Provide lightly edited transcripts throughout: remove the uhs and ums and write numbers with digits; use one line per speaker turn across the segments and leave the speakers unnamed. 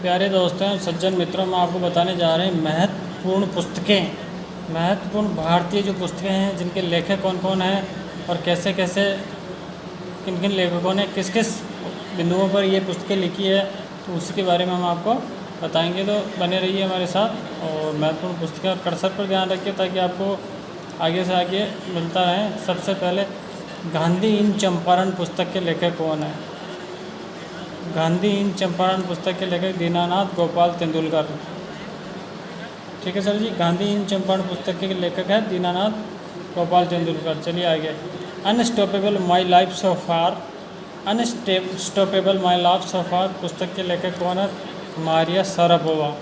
प्यारे दोस्तों सज्जन मित्रों, मैं आपको बताने जा रहे हैं महत्वपूर्ण भारतीय जो पुस्तकें हैं जिनके लेखक कौन कौन हैं और कैसे कैसे किन किन लेखकों ने किस किस बिंदुओं पर ये पुस्तकें लिखी है, तो उसी के बारे में हम आपको बताएंगे। तो बने रहिए हमारे साथ और महत्वपूर्ण पुस्तकें और कर्सर पर ध्यान रखिए ताकि आपको आगे से आगे मिलता रहे। सबसे पहले गांधी इन चंपारण पुस्तक के लेखक कौन है? गांधी इन चंपारण पुस्तक के लेखक दीनानाथ गोपाल तेंदुलकर। ठीक है सर जी, गांधी इन चंपारण पुस्तक के लेखक है दीनानाथ गोपाल तेंदुलकर। चलिए आगे। Unstoppable my life so far, unstoppable my life so far पुस्तक के लेखक कौन है? Maria Sharapova.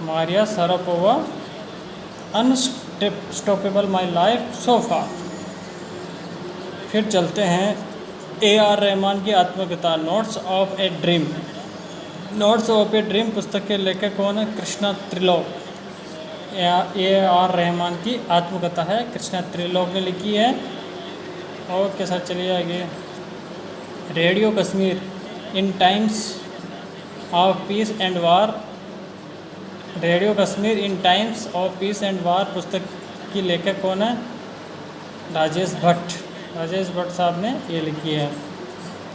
Maria Sharapova, unstoppable my life so far. फिर चलते हैं AR रहमान की आत्मकथा notes of a dream. Notes of a dream पुस्तक के लेखक कौन है? कृष्णा त्रिलोक। AR रहमान की आत्मकथा है, कृष्णा त्रिलोक ने लिखी है। और के साथ चलिए आगे। Radio Kashmir in times of peace and war. Radio Kashmir in times of peace and वार पुस्तक की लेखक कौन है? राजेश भट्ट। राजेश भट्ट साहब ने ये लिखी है।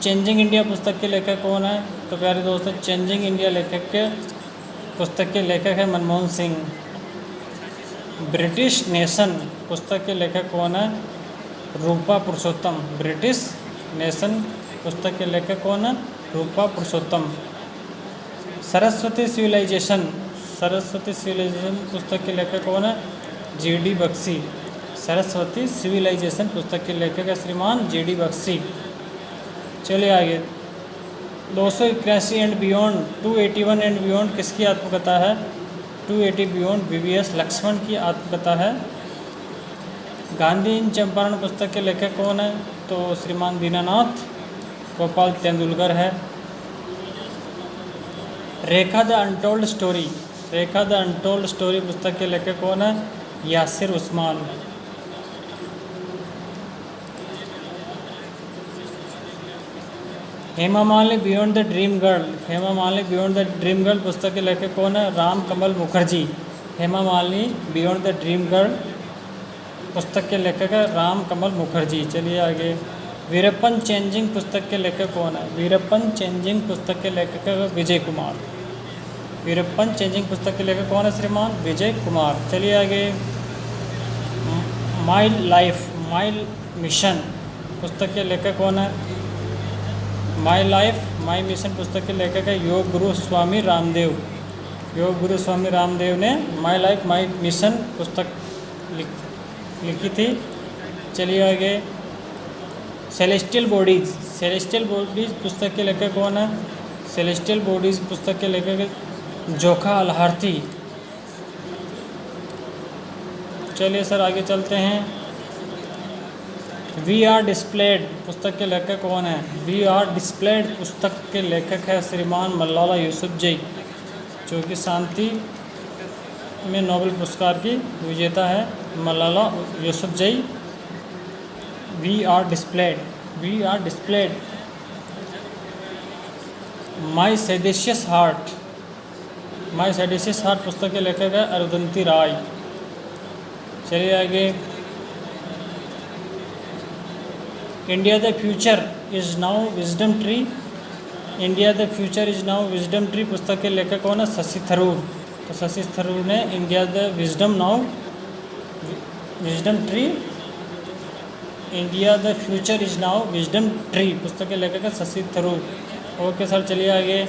चेंजिंग इंडिया पुस्तक के लेखक कौन है? तो प्यारे दोस्तों, चेंजिंग इंडिया पुस्तक के लेखक है मनमोहन सिंह। ब्रिटिश नेशन पुस्तक के लेखक कौन है? रूपा पुरुषोत्तम। ब्रिटिश नेशन पुस्तक के लेखक कौन है? रूपा पुरुषोत्तम। सरस्वती सिविलाइजेशन पुस्तक के लेखक कौन है? GD बख्शी। सरस्वती सिविलाइजेशन पुस्तक के लेखक है श्रीमान GD बख्शी। चलिए आगे। 281 एंड बियॉन्ड, 281 एंड बियॉन्ड किसकी आत्मकथा है? 280 बियॉन्ड VVS लक्ष्मण की आत्मकथा है। गांधी इन चंपारण पुस्तक के लेखक कौन है? तो श्रीमान दीनानाथ गोपाल तेंदुलकर है। रेखा द अनटोल्ड स्टोरी पुस्तक के लेखक कौन है? Yasir Usman. Hema Malini beyond the dream girl पुस्तक के लेखक कौन है? Ram Kamal Mukherjee. Hema Malini beyond the dream girl पुस्तक के लेखक है राम कमल मुखर्जी। चलिए आगे। वीरप्पन चेंजिंग पुस्तक के लेखक कौन है? वीरप्पन चेंजिंग पुस्तक के लेखक है विजय कुमार। वीरप्पन चेंजिंग पुस्तक के लेखक कौन है श्रीमान? विजय कुमार। चलिए आगे। माई मिशन पुस्तक के लेखक कौन है? माई लाइफ माई मिशन पुस्तक के लेखक है योग गुरु स्वामी रामदेव। योग गुरु स्वामी रामदेव ने माई लाइफ माई मिशन पुस्तक लिखी थी। चलिए आगे। सेलेस्टियल बॉडीज पुस्तक के लेखक कौन है? सेलेस्टियल बॉडीज पुस्तक के लेखक है जोखा अलहार्थी। चलिए सर आगे चलते हैं। वी आर डिस्प्लेड पुस्तक के लेखक कौन है? वी आर डिस्प्लेड पुस्तक के लेखक है श्रीमान मलाला यूसुफजई, जो कि शांति में नोबेल पुरस्कार की विजेता है Malala Yousafzai. We are displaced. My seditious heart पुस्तक के लेखक है अरुंधति राय। चलिए आगे। India the future is now wisdom tree पुस्तक के लेखक कौन है? शशि थरूर। तो शशि थरूर ने India the future is now wisdom tree पुस्तक के लेखक है शशि थरूर। ओके सर, चलिए आगे।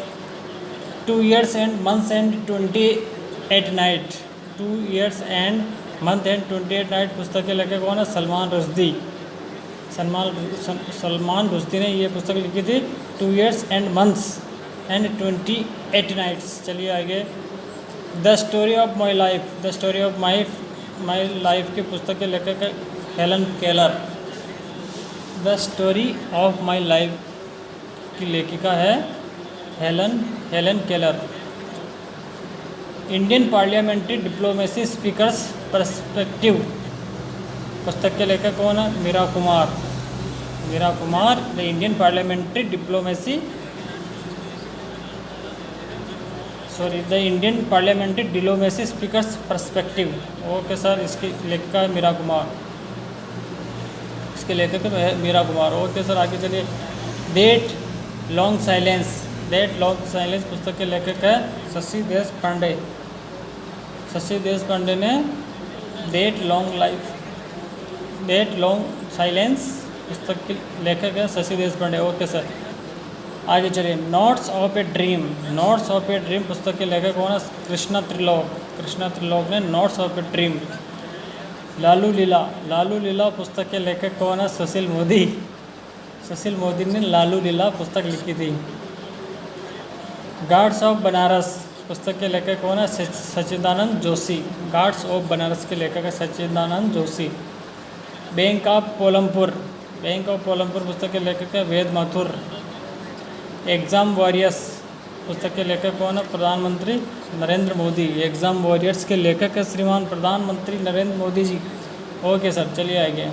2 years and months and 28 night 2 years and month and 28 night पुस्तक के लेखक कौन है? सलमान रुश्दी ने ये पुस्तक लिखी थी 2 years and months and 28 nights। चलिए आगे। The story of my life की पुस्तक के लेखक है Helen Keller. The story of my life की लेखिका है Helen Keller. Indian parliamentary diplomacy speakers perspective पुस्तक के लेखक कौन है? Meera Kumar. The Indian parliamentary diplomacy sorry the Indian parliamentary diplomacy speakers perspective. Okay sir, इसकी लेखिका है मीरा कुमार, इसके लेखक है मीरा कुमार। ओके सर, आगे चलिए। दैट लॉन्ग साइलेंस पुस्तक के लेखक है शशि देशपांडे। शशि देशपांडे ने दैट लॉन्ग साइलेंस पुस्तक के लेखक है शशि देशपांडे। ओके सर, आगे चलिए। नोट्स ऑफ ए ड्रीम पुस्तक के लेखक कौन है? कृष्णा त्रिलोक ने notes of a dream. Lalu Leela पुस्तक के लेखक कौन है? सुशील मोदी ने लालू लीला पुस्तक लिखी थी। गार्ड्स ऑफ बनारस पुस्तक के लेखक कौन है? सच्चिदानंद जोशी। गार्ड्स ऑफ बनारस के लेखक है सच्चिदानंद जोशी। बैंक ऑफ पोलमपुर पुस्तक के लेखक है वेद माथुर। एग्ज़ाम वॉरियर्स पुस्तक के लेखक कौन है? प्रधानमंत्री नरेंद्र मोदी। एग्ज़ाम वॉरियर्स के लेखक है श्रीमान प्रधानमंत्री नरेंद्र मोदी जी। ओके सर, चलिए आगे।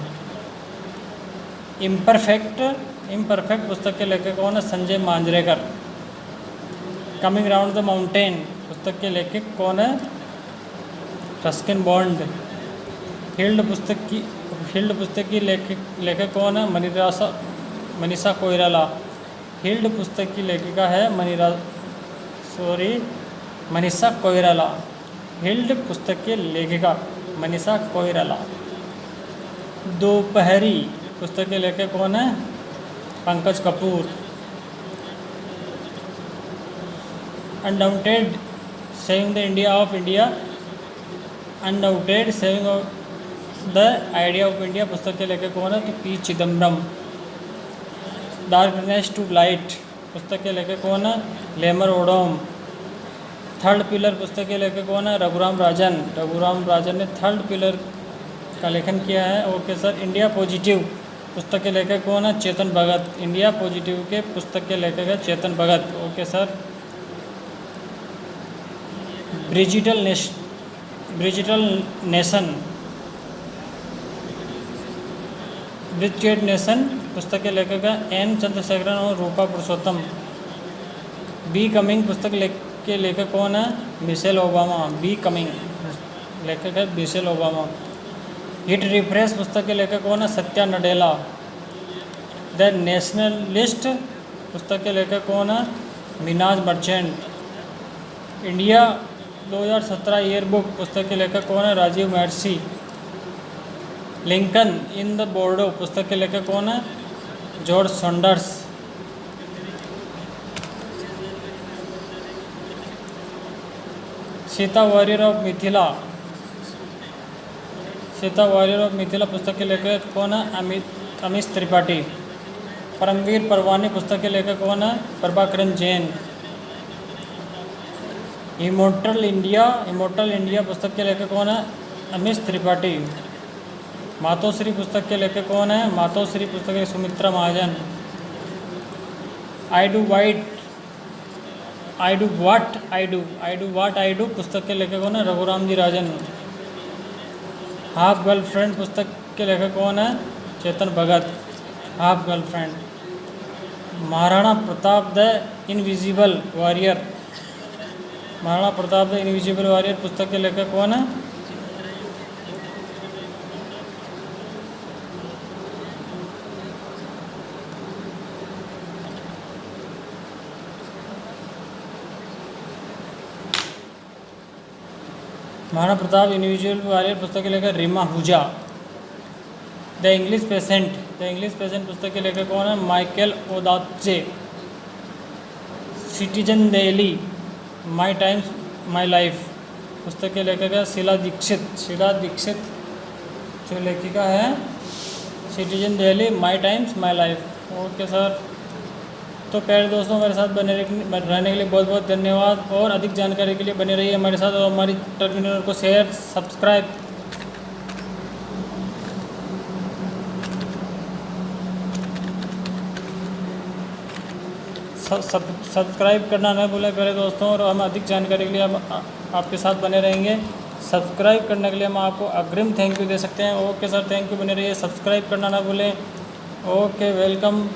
इम्परफेक्ट पुस्तक के लेखक कौन है? Sanjay Manjrekar. Coming round the mountain पुस्तक के लेखक कौन है? Ruskin bond. हील्ड पुस्तक की लेखक कौन है? मनीषा कोइराला। हील्ड पुस्तक की लेखिका है मनीषा कोइराला। हील्ड पुस्तक की लेखिका मनीषा कोइराला। दोपहरी पुस्तक के लेखक कौन है? Pankaj Kapoor. Undaunted saving the idea of India पुस्तक के लेखक कौन है? तो P Chidambaram. Darkness to light पुस्तक के लेखक कौन है? लेमर ओडोम। थर्ड पिलर पुस्तक के लेखक कौन है? रघुराम राजन ने थर्ड पिलर का लेखन किया है। Okay sir. इंडिया पॉजिटिव पुस्तक के लेखक कौन है? चेतन भगत। इंडिया पॉजिटिव के पुस्तक के लेखक है Chetan Bhagat. Okay sir. Bridgital nation पुस्तक के लेखक है एन चंद्रशेखरन और रूपा पुरुषोत्तम। बी कमिंग पुस्तक के लेखक कौन है? Michelle Obama. बी कमिंग लेखक है मिशेल ओबामा। हिट रिफ्रेश पुस्तक के लेखक कौन है? सत्या नडेला। द नेशनलिस्ट पुस्तक के लेखक कौन है? Minaz Merchant. India 2017 year book पुस्तक के लेखक कौन है? राजीव महर्षि। लिंकन इन द बोर्डो पुस्तक के लेखक कौन है? George Saunders. Sita warrior of Mithila पुस्तक के लेखक कौन है? अमीश त्रिपाठी। परमवीर परवानी पुस्तक के लेखक कौन है? प्रभाकरन जैन। इमोर्टल इंडिया पुस्तक के लेखक कौन है? अमीश त्रिपाठी। मातोश्री पुस्तक के लेखक कौन है? मातोश्री पुस्तक के Sumitra Mahajan. I do what I do पुस्तक के लेखक कौन है? रघुराम जी राजन। हाफ गर्लफ्रेंड पुस्तक के लेखक कौन है? Chetan Bhagat. Half girlfriend. Maharana Pratap the invisible warrior पुस्तक के लेखक कौन है? महाराणा प्रताप इंडिविजुअल वॉरियर पुस्तक के लेखक Reema Huja. The English patient पुस्तक के लेखक कौन है? Michael Ondaatje. Citizen Delhi my times my life पुस्तक के लेखक है शीला दीक्षित जो लेखिका है citizen Delhi my times my life. Okay sir. तो प्यारे दोस्तों, मेरे साथ बने रहने के लिए बहुत बहुत धन्यवाद और अधिक जानकारी के लिए बने रहिए हमारे साथ और हमारी टर्मिनल को शेयर सब्सक्राइब करना न भूलें प्यारे दोस्तों। और हम अधिक जानकारी के लिए हम आपके साथ बने रहेंगे। सब्सक्राइब करने के लिए हम आपको अग्रिम थैंक यू दे सकते हैं। Okay sir, thank you. बने रहिए, सब्सक्राइब करना ना भूलें। Okay, welcome.